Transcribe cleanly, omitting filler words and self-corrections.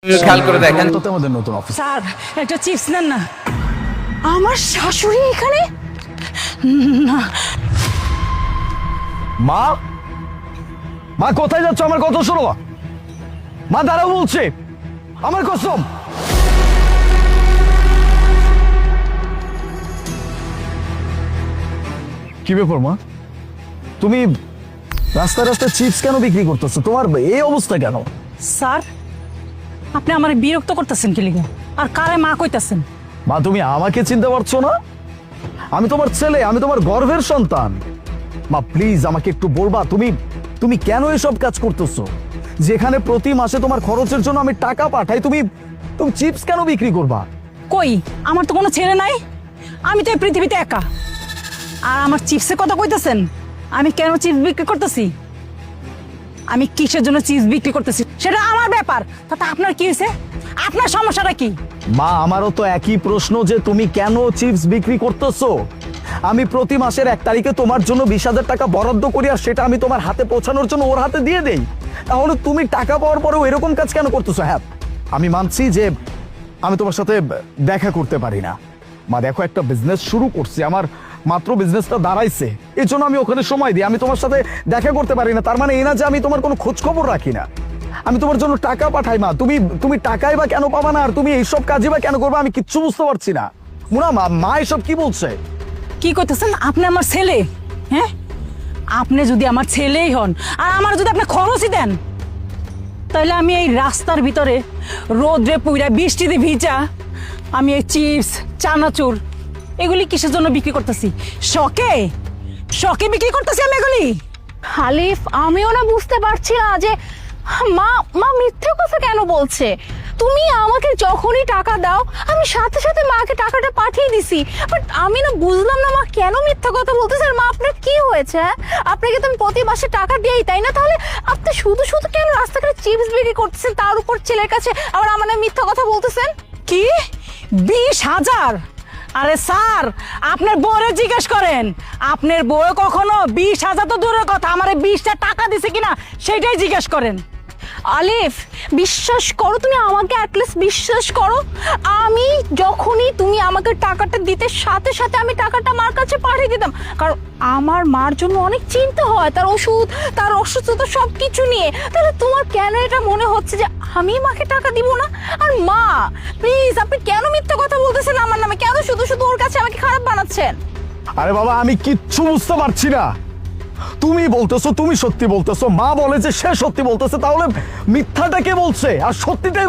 খেয়াল করে দেখেন তো আমাদের নতুন অফিস। স্যার একটা চিপস নেন না। আমার শাশুড়ি এখানে? না। মা, মা কোথায় যাচ্ছ? আমার কথা শোনো। মা দাঁড়াও বলছে, আমার কসম। কি ব্যাপার মা, তুমি রাস্তায় রাস্তায় চিপস কেন বিক্রি করতেছো? তোমার এই অবস্থা কেন? স্যার আপনি আমার বিরক্ত করতেছেন কি লিগে? আর কারে মা কইতাছেন? মা তুমি আমাকে চিনতে পারছো না? আমি তোমার ছেলে, আমি তোমার গর্ভের সন্তান। মা প্লিজ আমাকে একটু বলবা, তুমি তুমি কেন এসব কাজ করতেছো? যেখানে প্রতি মাসে তোমার খরচের জন্য আমি টাকা পাঠাই, তুমি তুমি চিপস কেন বিক্রি করবা? কই, আমার তো কোনো ছেলে নাই, আমি তো এই পৃথিবীতে একা। আর আমার চিপসের কথা কইতাছেন? আমি কেন চিপস বিক্রি করতেছি, আমি কিসের জন্য চিপস বিক্রি করতেছি সেটা আমার ব্যাপার। তাতে আপনার কি হয়েছে? আপনার সমস্যাটা কি? মা আমারও তো একই প্রশ্ন, যে তুমি কেন চিপস বিক্রি করতেছো? আমি প্রতি মাসের 1 তারিখে তোমার জন্য 20,000 টাকা বরাদ্দ করি, আর সেটা আমি তোমার হাতে পৌঁছানোর জন্য ওর হাতে দিয়ে দেই। তাহলে তুমি টাকা পাওয়ার পরেও এরকম কাজ কেন করতেছো? হ্যাঁ আমি মানছি যে আমি তোমার সাথে দেখা করতে পারি না। মা দেখো, একটা বিজনেস শুরু করছি, আমার মাত্র বিজনেসটা দাঁড়াইছে, এই জন্য আমি ওখানে সময় দিই। আমি তোমার সাথে দেখা করতে পারি না, তার মানে এই না যে আমি তোমার কোনো খোঁজ খবর রাখি না। আমি তোমার জন্য টাকা পাঠাই মা, তুমি তুমি টাকাই বা কেন পাবা না, আর তুমি এইসব কাজই বা কেন করবে? আমি কিচ্ছু বুঝতে পারছি না। মুনা মা, মা এসব কি বলছে? কি করতেছেন? আপনি আমার ছেলে, হ্যাঁ? আপনি যদি আমার ছেলেই হন আর আমার যদি আপনি খরচই দেন, তাহলে আমি এই রাস্তার ভিতরে রোদ্রে পুইরা বৃষ্টিতে ভিজা আমি এই চিপস চানাচুর এগুলি কিসের জন্য বিক্রি করতেছি? শখে শখে বিক্রি করতেছি আমি এগুলি। হালিফ, আমিও না বুঝতে পারছি না যে মা মা মিথ্যে কথা কেন বলছে। তুমি আমাকে যখনই টাকা দাও আমি সাথে সাথে মাকে টাকাটা পাঠিয়ে দিছি, বাট আমি না বুঝলাম না মা কেন মিথ্যা কথা বলতেছে। আর মা আপনার কি হয়েছে? হ্যাঁ, আপনাকে তো আমি প্রতি মাসে টাকা দিই, তাই না? তাহলে আপনি শুধু শুধু কেন রাস্তাঘাটে চিপস বিক্রি করতেছেন, তার উপর ছেলের কাছে আবার আমার নামে মিথ্যা কথা বলতেছেন? কি 20,000? আরে স্যার, আপনার বউরে জিজ্ঞেস করেন, আপনার বউ কখনো 20,000 তো দূরের কথা, আমারে 20টা টাকা দিছে কিনা সেটাই জিজ্ঞেস করেন। আলিফ বিশ্বাস করো, তুমি আমাকে অ্যাটলিস্ট বিশ্বাস করো। আমি যখনই তুমি আমাকে টাকাটা দিতে সাথে সাথে আমি টাকাটা মার কাছে পাঠিয়ে দিতাম, কারণ আমার মার জন্য অনেক চিন্তা হয়, তার ওষুধ, তার অসুস্থতা সব কিছু নিয়ে। তাহলে তোমার কেন এটা মনে হচ্ছে যে আমি মাকে টাকা দিব না? আর মা প্লিজ, আপনি কেন মিথ্যা কথা বলতেছেন আমার নামে? কেন শুধু শুধু ওর কাছে আমাকে খারাপ বানাচ্ছেন? আরে বাবা, আমি কিচ্ছু বুঝতে পারছি না। তুমি বলতেছো তুমি সত্যি বলতেছো, মা বলে যে সে সত্যি বলতেছে, তাহলে মিথ্যাটা কে বলছে আর সত্যিটাই